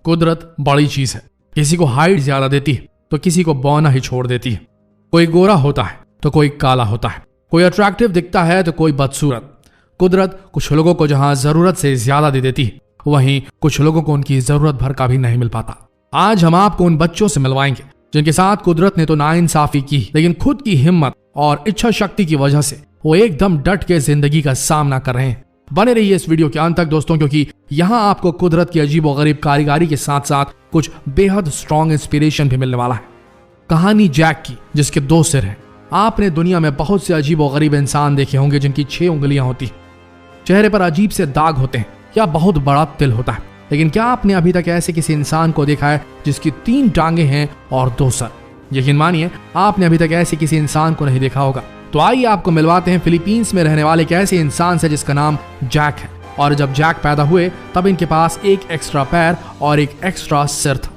कुदरत बड़ी चीज है। किसी को हाइट ज्यादा देती है तो किसी को बौना ही छोड़ देती है। कोई गोरा होता है तो कोई काला होता है, कोई अट्रैक्टिव दिखता है तो कोई बदसूरत। कुदरत कुछ लोगों को जहां जरूरत से ज्यादा दे देती है, वहीं कुछ लोगों को उनकी जरूरत भर का भी नहीं मिल पाता। आज हम आपको उन बच्चों से मिलवाएंगे जिनके साथ कुदरत ने तो नाइंसाफी की, लेकिन खुद की हिम्मत और इच्छा शक्ति की वजह से वो एकदम डट के जिंदगी का सामना कर रहे हैं। बने रहिए इस वीडियो के अंत तक दोस्तों, क्योंकि यहाँ आपको कुदरत की अजीब और गरीब कारीगरी के साथ साथ कुछ बेहद स्ट्रॉन्ग इंस्पिरेशन भी मिलने वाला है। कहानी जैक की, जिसके 2 सिर हैं। आपने दुनिया में बहुत से अजीब और गरीब इंसान देखे होंगे जिनकी 6 उंगलियां होती हैं, चेहरे पर अजीब से दाग होते हैं या बहुत बड़ा तिल होता है। लेकिन क्या आपने अभी तक ऐसे किसी इंसान को देखा है जिसकी 3 टांगे हैं और 2 सर? यकीन मानिए आपने अभी तक ऐसे किसी इंसान को नहीं देखा होगा। तो आइए आपको मिलवाते हैं फिलीपींस में रहने वाले एक ऐसे इंसान से जिसका नाम जैक है। और जब जैक पैदा हुए तब इनके पास एक एक्स्ट्रा पैर और एक एक्स्ट्रा सिर था।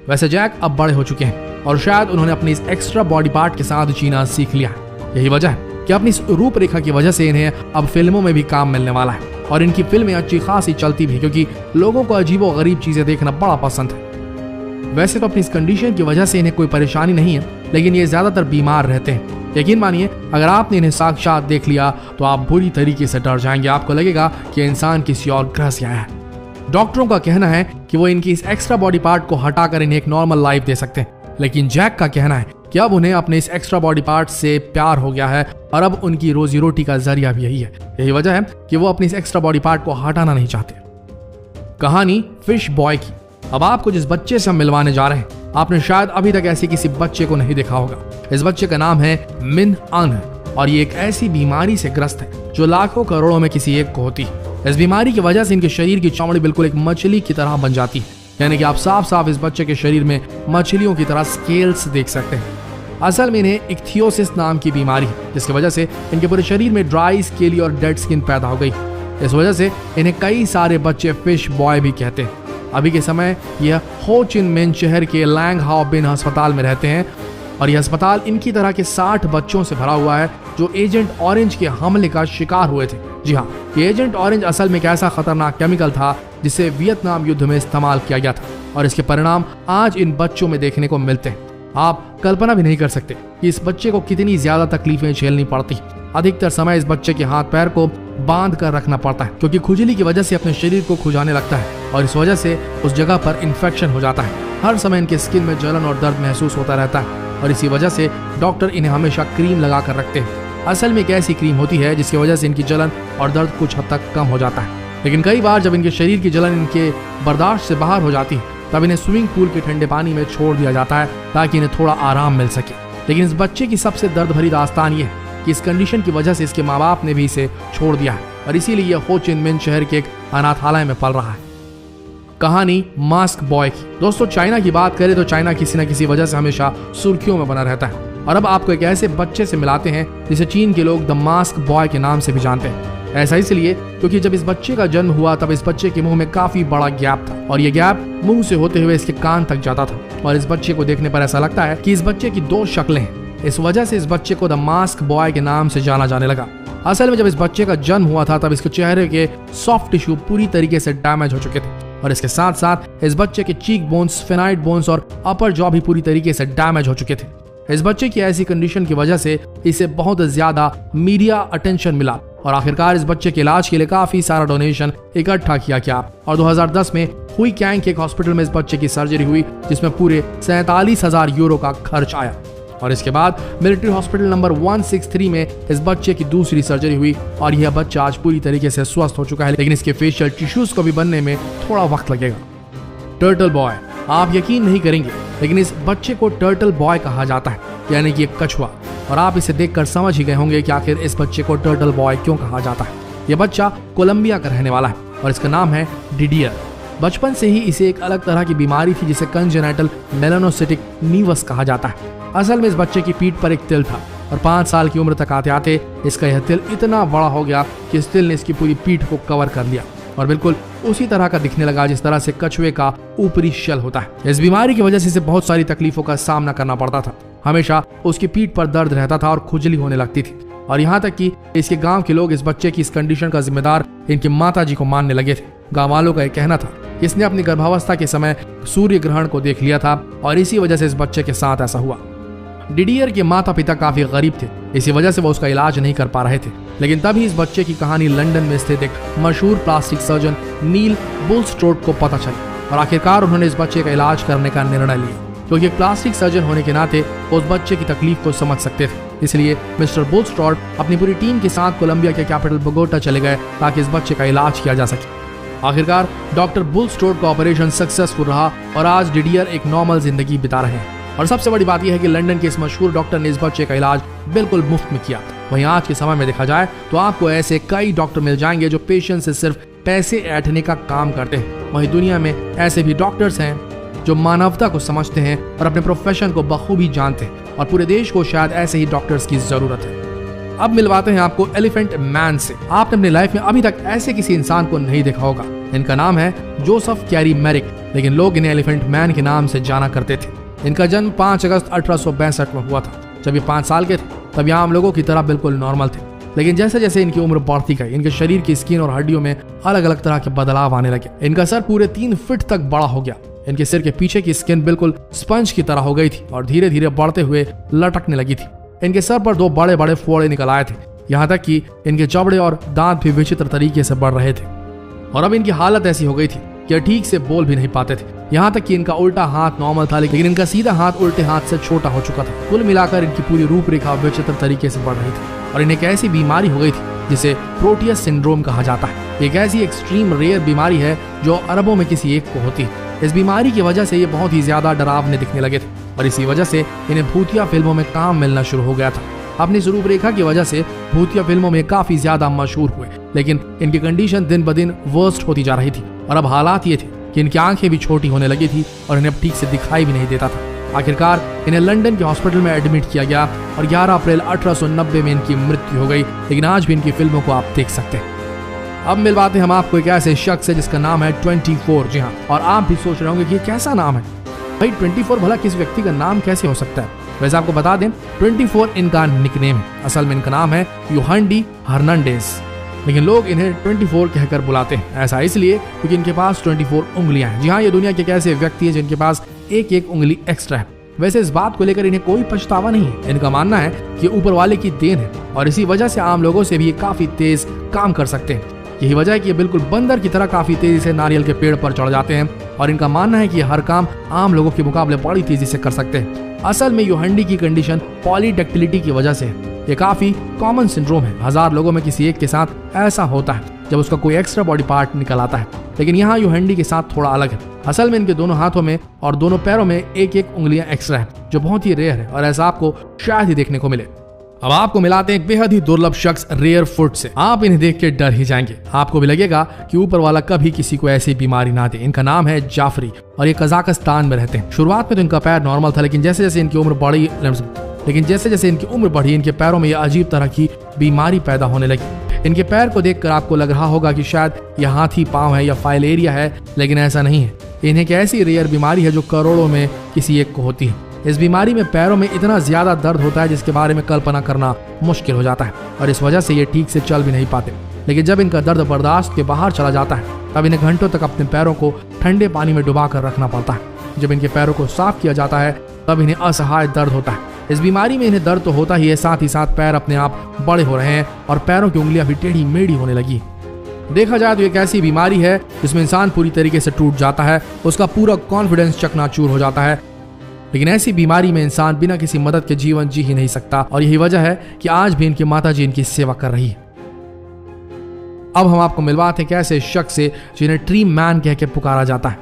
वैसे जैक अब बड़े हो चुके हैं और शायद उन्होंने अपने इस एक्स्ट्रा बॉडी पार्ट के साथ जीना सीख लिया है। यही वजह है कि अपनी इस रूपरेखा की वजह से इन्हें अब फिल्मों में भी काम मिलने वाला है और इनकी फिल्में अच्छी खासी चलती भी, क्योंकि लोगों को अजीब और गरीब चीजें देखना बड़ा पसंद है। वैसे तो अपनी इस कंडीशन की वजह से इन्हें कोई परेशानी नहीं है, लेकिन ये ज्यादातर बीमार रहते हैं। यकीन मानिए अगर आपने इन्हें साक्षात देख लिया तो आप बुरी तरीके से डर जाएंगे। आपको लगेगा कि इंसान किसी और ग्रह से आया है। डॉक्टरों का कहना है कि वो इनकी इस एक्स्ट्रा बॉडी पार्ट को हटाकर इन्हें एक नॉर्मल लाइफ दे सकते हैं, लेकिन जैक का कहना है कि अब उन्हें अपने इस एक्स्ट्रा बॉडी पार्ट से प्यार हो गया है और अब उनकी रोजी रोटी का जरिया भी यही है। यही वजह है कि वो अपनी इस एक्स्ट्रा बॉडी पार्ट को हटाना नहीं चाहते। कहानी फिश बॉय की। अब आपको जिस बच्चे से हम मिलवाने जा रहे हैं, आपने शायद अभी तक ऐसे किसी बच्चे को नहीं देखा होगा। इस बच्चे का नाम है मिन अन और ये एक ऐसी बीमारी से ग्रस्त है जो लाखों करोड़ों में किसी एक को होती है। इस बीमारी की वजह से इनके शरीर की चमड़ी बिल्कुल एक मछली की तरह बन जाती है, यानी कि आप साफ साफ इस बच्चे के शरीर में मछलियों की तरह स्केल्स देख सकते हैं। असल में इन्हें इक्थियोसिस नाम की बीमारी है, जिसकी वजह से इनके पूरे शरीर में ड्राई, स्केली और डेड स्किन पैदा हो गई। इस वजह से इन्हें कई सारे बच्चे फिश बॉय भी कहते हैं। अभी के समय यह हो चिन मिन शहर के लैंग हाओ बिन अस्पताल में रहते हैं और यह अस्पताल इनकी तरह के 60 बच्चों से भरा हुआ है जो एजेंट ऑरेंज के हमले का शिकार हुए थे। जी हाँ, ये एजेंट ऑरेंज असल में एक ऐसा खतरनाक केमिकल था जिसे वियतनाम युद्ध में इस्तेमाल किया गया था और इसके परिणाम आज इन बच्चों में देखने को मिलते हैं। आप कल्पना भी नहीं कर सकते कि इस बच्चे को कितनी ज्यादा तकलीफें झेलनी पड़ती। अधिकतर समय इस बच्चे के हाथ पैर को बांध कर रखना पड़ता है, क्योंकि खुजली की वजह से अपने शरीर को खुजाने लगता है और इस वजह से उस जगह पर इन्फेक्शन हो जाता है। हर समय इनके स्किन में जलन और दर्द महसूस होता रहता है और इसी वजह से डॉक्टर इन्हें हमेशा क्रीम लगा कर रखते हैं। असल में एक ऐसी क्रीम होती है जिसकी वजह से इनकी जलन और दर्द कुछ हद तक कम हो जाता है, लेकिन कई बार जब इनके शरीर की जलन इनके बर्दाश्त से बाहर हो जाती है तब इन्हें स्विमिंग पूल के ठंडे पानी में छोड़ दिया जाता है ताकि इन्हें थोड़ा आराम मिल सके। लेकिन इस बच्चे की सबसे दर्द भरी दास्तान ये है कि इस कंडीशन की वजह से इसके माँ बाप ने भी इसे छोड़ दिया है और इसीलिए यह हो चिन मिन शहर के एक अनाथालय में पल रहा है। कहानी मास्क बॉय की। दोस्तों, चाइना की बात करें तो चाइना किसी न किसी वजह से हमेशा सुर्खियों में बना रहता है और अब आपको एक ऐसे बच्चे से मिलाते हैं जिसे चीन के लोग द मास्क बॉय के नाम से भी जानते हैं। ऐसा इसलिए क्योंकि जब इस बच्चे का जन्म हुआ तब इस बच्चे के मुंह में काफी बड़ा गैप था और ये गैप मुंह से होते हुए इसके कान तक जाता था और इस बच्चे को देखने पर ऐसा लगता है कि इस बच्चे की 2 शक्लें हैं। इस वजह से इस बच्चे को द मास्क बॉय के नाम से जाना जाने लगा। असल में जब इस बच्चे का जन्म हुआ था तब इसके चेहरे के सॉफ्ट टिश्यू पूरी तरीके से डैमेज हो चुके थे और इसके साथ साथ इस बच्चे के चीक बोन्स, फेनाइट बोन्स और अपर जॉ भी पूरी तरीके से डैमेज हो चुके थे। इस बच्चे की ऐसी कंडीशन की वजह से इसे बहुत ज्यादा मीडिया अटेंशन मिला और आखिरकार इस बच्चे के इलाज के लिए काफी सारा डोनेशन इकट्ठा किया गया और 2010 में हुई कैंग के एक हॉस्पिटल में इस बच्चे की सर्जरी हुई जिसमें पूरे 47,000 यूरो का खर्च आया और इसके बाद मिलिट्री हॉस्पिटल नंबर 163 में इस बच्चे की दूसरी सर्जरी हुई और यह बच्चा आज पूरी तरीके से स्वस्थ हो चुका है, लेकिन इसके फेशियल टिश्यूज को भी बनने में थोड़ा वक्त लगेगा। Turtle boy. आप यकीन नहीं करेंगे लेकिन इस बच्चे को टर्टल बॉय कहा जाता है, यानी कि एक कछुआ, और आप इसे देखकर समझ ही गए होंगे कि आखिर इस बच्चे को टर्टल बॉय क्यों कहा जाता है। यह बच्चा कोलंबिया का रहने वाला है और इसका नाम है डिडियर। बचपन से ही इसे एक अलग तरह की बीमारी थी जिसे कंजेनाइटल मेलानोसिटिक नीवस कहा जाता है। असल में इस बच्चे की पीठ पर एक तिल था और 5 साल की उम्र तक आते आते इसका यह तिल इतना बड़ा हो गया कि इस तिल ने इसकी पूरी पीठ को कवर कर लिया और बिल्कुल उसी तरह का दिखने लगा जिस तरह से कछुए का ऊपरी शल होता है। इस बीमारी की वजह से इसे बहुत सारी तकलीफों का सामना करना पड़ता था। हमेशा उसकी पीठ पर दर्द रहता था और खुजली होने लगती थी और यहाँ तक कि इसके गांव के लोग इस बच्चे की इस कंडीशन का जिम्मेदार इनकी माताजी को मानने लगे थे। गाँव वालों का यह कहना था कि इसने अपनी गर्भावस्था के समय सूर्य ग्रहण को देख लिया था और इसी वजह से इस बच्चे के साथ ऐसा हुआ। डिडियर के माता पिता काफी गरीब थे, इसी वजह से वो उसका इलाज नहीं कर पा रहे थे। लेकिन तभी इस बच्चे की कहानी लंदन में स्थित एक मशहूर प्लास्टिक सर्जन नील बुलस्ट्रोड को पता चली और आखिरकार उन्होंने इस बच्चे का इलाज करने का निर्णय लिया। क्योंकि एक प्लास्टिक सर्जन होने के नाते वो उस बच्चे की तकलीफ को समझ सकते थे, इसलिए मिस्टर बुलस्ट्रोड अपनी पूरी टीम के साथ कोलंबिया के कैपिटल बोगोटा चले गए ताकि इस बच्चे का इलाज किया जा सके। आखिरकार डॉक्टर बुलस्ट्रोड का ऑपरेशन सक्सेसफुल रहा और आज डिडियर एक नॉर्मल जिंदगी बिता रहे हैं। और सबसे बड़ी बात यह है कि लंदन के इस मशहूर डॉक्टर ने इस बच्चे का इलाज बिल्कुल मुफ्त में किया। वहीं आज के समय में देखा जाए तो आपको ऐसे कई डॉक्टर मिल जाएंगे जो पेशेंट से सिर्फ पैसे ऐंठने का काम करते हैं। वहीं दुनिया में ऐसे भी डॉक्टर्स हैं जो मानवता को समझते हैं और अपने प्रोफेशन को बखूबी जानते हैं और पूरे देश को शायद ऐसे ही डॉक्टर्स की जरूरत है। अब मिलवाते हैं आपको एलिफेंट मैन से। आपने अपनी लाइफ में अभी तक ऐसे किसी इंसान को नहीं देखा होगा। इनका नाम है जोसेफ कैरी मैरिक, लेकिन लोग इन्हें एलिफेंट मैन के नाम से जाना करते थे। इनका जन्म 5 अगस्त 1862 में हुआ था। जब ये 5 साल के थे तब ये आम लोगों की तरह बिल्कुल नॉर्मल थे, लेकिन जैसे जैसे इनकी उम्र बढ़ती गई इनके शरीर की स्किन और हड्डियों में अलग अलग तरह के बदलाव आने लगे। इनका सर पूरे 3 फीट तक बड़ा हो गया। इनके सिर के पीछे की स्किन बिल्कुल स्पंज की तरह हो गई थी और धीरे धीरे बढ़ते हुए लटकने लगी थी। इनके सर पर 2 बड़े बड़े फोड़े निकल आए थे, यहाँ तक कि इनके जबड़े और दांत भी विचित्र तरीके से बढ़ रहे थे और अब इनकी हालत ऐसी हो गई थी कि ठीक से बोल भी नहीं पाते थे। यहाँ तक कि इनका उल्टा हाथ नॉर्मल था, लेकिन इनका सीधा हाथ उल्टे हाथ से छोटा हो चुका था। कुल मिलाकर इनकी पूरी रूपरेखा विचित्र तरीके से बढ़ रही थी और इन्हें एक ऐसी बीमारी हो गई थी जिसे प्रोटियस सिंड्रोम कहा जाता है। एक ऐसी एक्सट्रीम रेयर बीमारी है जो अरबों में किसी एक को होती है। इस बीमारी की वजह से ये बहुत ही ज्यादा डरावने दिखने लगे थे और इसी वजह से इन्हें भूतिया फिल्मों में काम मिलना शुरू हो गया था। अपनी रूपरेखा की वजह से भूतिया फिल्मों में काफी ज्यादा मशहूर हुए, लेकिन इनकी कंडीशन दिन ब दिन वर्स्ट होती जा रही थी और अब हालात ये थे कि इनकी आंखें भी छोटी होने लगी थी और इन्हें अब ठीक से दिखाई भी नहीं देता था। आखिरकार इन्हें लंदन के हॉस्पिटल में एडमिट किया गया और 11 अप्रैल 1890 में इनकी मृत्यु हो गई, लेकिन आज भी इनकी फिल्मों को आप देख सकते हैं। अब मिलवाते हैं हम आपको एक ऐसे शख्स है जिसका नाम है 24। जी हाँ, और आप भी सोच रहे होंगे कि ये कैसा नाम है भाई, 24 भला किस व्यक्ति का नाम कैसे हो सकता है। वैसे आपको बता दें 24 इनका निकनेम है। असल में इनका नाम है यूहांडी हर्नांडेज, लेकिन लोग इन्हें 24 कहकर बुलाते हैं। ऐसा इसलिए क्योंकि इनके पास 24 उंगलियां हैं। जी हाँ, ये दुनिया के एक ऐसे व्यक्ति हैं जिनके पास एक एक उंगली एक्स्ट्रा है। वैसे इस बात को लेकर इन्हें कोई पछतावा नहीं है। इनका मानना है कि ऊपर वाले की देन है और इसी वजह से आम लोगों से भी ये काफी तेज काम कर सकते हैं। यही वजह है कि ये बिल्कुल बंदर की तरह काफी तेजी से नारियल के पेड़ पर चढ़ जाते हैं और इनका मानना है कि ये हर काम आम लोगों के मुकाबले बड़ी तेजी से कर सकते हैं। असल में यूहांडी की कंडीशन पॉलीडेक्टिलिटी की वजह से है। ये काफी कॉमन सिंड्रोम है। 1000 लोगों में किसी एक के साथ ऐसा होता है जब उसका कोई एक्स्ट्रा बॉडी पार्ट निकल आता है, लेकिन यहाँ यूहांडी के साथ थोड़ा अलग है। असल में इनके दोनों हाथों में और दोनों पैरों में एक एक उंगलियां एक्स्ट्रा है, जो बहुत ही रेयर है और ऐसा आपको शायद ही देखने को मिले। अब आपको मिलाते हैं एक बेहद ही दुर्लभ शख्स रेयर फुट से। आप इन्हें देख के डर ही जाएंगे। आपको भी लगेगा कि ऊपर वाला कभी किसी को ऐसी बीमारी ना दे। इनका नाम है जाफरी और ये कजाकिस्तान में रहते हैं। शुरुआत में तो इनका पैर नॉर्मल था, लेकिन जैसे जैसे इनकी उम्र बढ़ी इनके पैरों में ये अजीब तरह की बीमारी पैदा होने लगी। इनके पैर को देखकर आपको लग रहा होगा कि शायद यह हाथी पांव है या फाइलेरिया है, लेकिन ऐसा नहीं है। इन्हें एक ऐसी रेयर बीमारी है जो करोड़ों में किसी एक को होती है। इस बीमारी में पैरों में इतना ज्यादा दर्द होता है जिसके बारे में कल्पना करना मुश्किल हो जाता है और इस वजह से ये ठीक से चल भी नहीं पाते। लेकिन जब इनका दर्द बर्दाश्त के बाहर चला जाता है तब इन्हें घंटों तक अपने पैरों को ठंडे पानी में डुबा कर रखना पड़ता है। जब इनके पैरों को साफ किया जाता है तब इन्हें असहाय दर्द होता है। इस बीमारी में इन्हें दर्द तो होता ही है, साथ ही साथ पैर अपने आप बड़े हो रहे हैं और पैरों की उंगलियां भी टेढ़ी मेढ़ी होने लगी। देखा जाए तो एक ऐसी बीमारी है जिसमें इंसान पूरी तरीके से टूट जाता है, उसका पूरा कॉन्फिडेंस चकनाचूर हो जाता है। लेकिन ऐसी बीमारी में इंसान बिना किसी मदद के जीवन जी ही नहीं सकता और यही वजह है कि आज भी इनकी माताजी इनकी सेवा कर रही है। अब हम आपको मिलवाते हैं कैसे शख्स से जिन्हें ट्री मैन कह के पुकारा जाता है।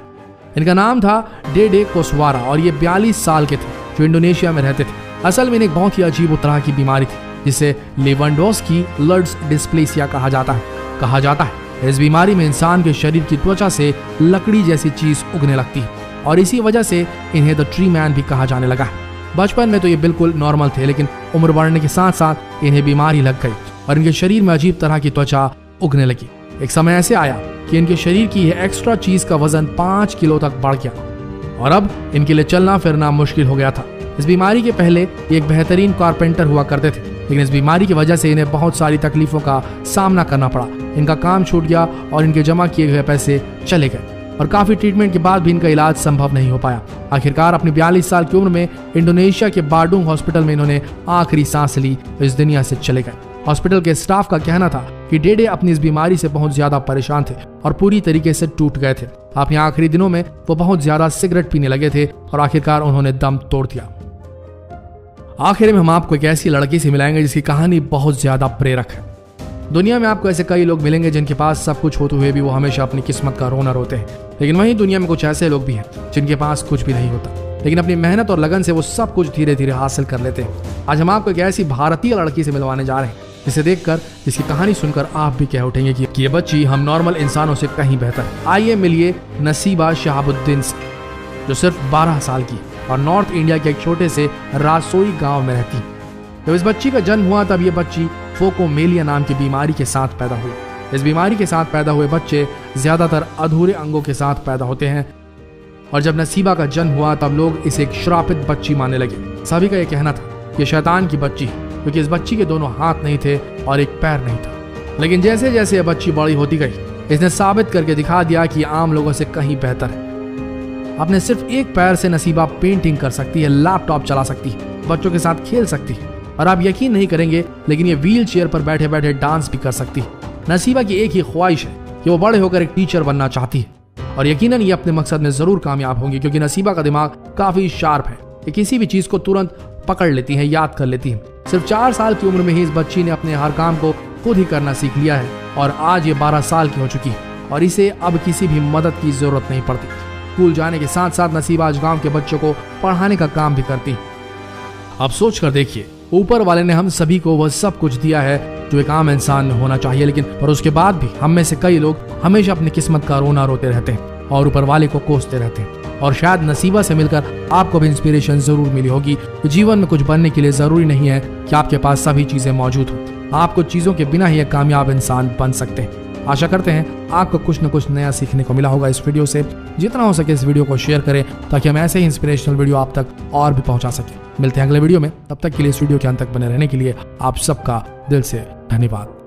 इनका नाम था डेडे कोसवारा और ये 42 साल के थे जो इंडोनेशिया में रहते थे। असल में एक बहुत ही अजीब तरह की बीमारी थी जिसे लेवेंडोस्की लर्ड्स डिस्प्लेसिया कहा जाता है। इस बीमारी में इंसान के शरीर की त्वचा से लकड़ी जैसी चीज उगने लगती है और इसी वजह से इन्हें द ट्री मैन भी कहा जाने लगा। बचपन में तो ये बिल्कुल नॉर्मल थे, लेकिन उम्र बढ़ने के साथ साथ इन्हें बीमारी लग गई और इनके शरीर में अजीब तरह की त्वचा उगने लगी। एक समय ऐसे आया कि इनके शरीर की यह एक्स्ट्रा चीज का वजन 5 किलो तक बढ़ गया और अब इनके लिए चलना फिरना मुश्किल हो गया था। इस बीमारी के पहले एक बेहतरीन कारपेंटर हुआ करते थे, लेकिन इस बीमारी की वजह से इन्हें बहुत सारी तकलीफों का सामना करना पड़ा। इनका काम छूट गया और इनके जमा किए गए पैसे चले गए और काफी ट्रीटमेंट के बाद भी इनका इलाज संभव नहीं हो पाया। आखिरकार अपनी 42 साल की उम्र में इंडोनेशिया के बाडुंग हॉस्पिटल में इन्होंने आखिरी सांस ली, इस दुनिया से चले गए। हॉस्पिटल के स्टाफ का कहना था कि डेडे अपनी इस बीमारी से बहुत ज्यादा परेशान थे और पूरी तरीके से टूट गए थे। अपने आखिरी दिनों में वो बहुत ज्यादा सिगरेट पीने लगे थे और आखिरकार उन्होंने दम तोड़ दिया। आखिर में हम आपको एक ऐसी लड़की से मिलाएंगे जिसकी कहानी बहुत ज्यादा प्रेरक है। दुनिया में आपको ऐसे कई लोग मिलेंगे जिनके पास सब कुछ होते हुए भी वो हमेशा अपनी किस्मत का रोना रोते हैं, लेकिन वहीं दुनिया में कुछ ऐसे लोग भी हैं जिनके पास कुछ भी नहीं होता, लेकिन अपनी मेहनत और लगन से वो सब कुछ धीरे धीरे हासिल कर लेते हैं। आज हम आपको एक ऐसी भारतीय लड़की से मिलवाने जा रहे हैं जिसे देखकर, जिसकी कहानी सुनकर आप भी कह उठेंगे कि ये बच्ची हम नॉर्मल इंसानों से कहीं बेहतर है। आइए मिलिए नसीबा शहाबुद्दीन से, जो सिर्फ 12 साल की और नॉर्थ इंडिया के एक छोटे से रासोई गांव में रहती। जब इस बच्ची का जन्म हुआ तब ये बच्ची फोकोमेलिया नाम की बीमारी के साथ पैदा हुई। इस बीमारी के साथ पैदा हुए बच्चे ज्यादातर अधूरे अंगों के साथ पैदा होते हैं और जब नसीबा का जन्म हुआ तब लोग इसे एक श्रापित बच्ची मानने लगे। सभी का यह कहना था कि शैतान की बच्ची, क्योंकि इस बच्ची के दोनों हाथ नहीं थे और एक पैर नहीं था। लेकिन जैसे जैसे यह बच्ची बड़ी होती गई, इसने साबित करके दिखा दिया कि आम लोगों से कहीं बेहतर है। अपने सिर्फ एक पैर से नसीबा पेंटिंग कर सकती है, लैपटॉप चला सकती है, बच्चों के साथ खेल सकती है और आप यकीन नहीं करेंगे लेकिन ये व्हील चेयर पर बैठे बैठे डांस भी कर सकती है। नसीबा की एक ही ख्वाहिश है कि वो बड़े होकर एक टीचर बनना चाहती है और यकीनन ये अपने मकसद में जरूर कामयाब होंगी, क्योंकि नसीबा का दिमाग काफी शार्प है। ये किसी भी चीज को तुरंत पकड़ लेती है, याद कर लेती है। सिर्फ 4 साल की उम्र में ही इस बच्ची ने अपने हर काम को खुद ही करना सीख लिया है और आज ये 12 साल की हो चुकी है और इसे अब किसी भी मदद की जरूरत नहीं पड़ती। स्कूल जाने के साथ साथ नसीबा आज गांव के बच्चों को पढ़ाने का काम भी करती है। अब सोच कर देखिए, ऊपर वाले ने हम सभी को वह सब कुछ दिया है जो एक आम इंसान में होना चाहिए, लेकिन पर उसके बाद भी हम में से कई लोग हमेशा अपनी किस्मत का रोना रोते रहते हैं और ऊपर वाले को कोसते रहते हैं। और शायद नसीबा से मिलकर आपको भी इंस्पिरेशन जरूर मिली होगी कि जीवन में कुछ बनने के लिए जरूरी नहीं है कि आपके पास सभी चीजें मौजूद हो। आप कुछ चीजों के बिना ही एक कामयाब इंसान बन सकते हैं। आशा करते हैं आपको कुछ न कुछ नया सीखने को मिला होगा इस वीडियो से। जितना हो सके इस वीडियो को शेयर करें ताकि हम ऐसे ही इंस्पिरेशनल वीडियो आप तक और भी पहुंचा सकें। मिलते हैं अगले वीडियो में, तब तक के लिए इस वीडियो के अंत तक बने रहने के लिए आप सबका दिल से धन्यवाद।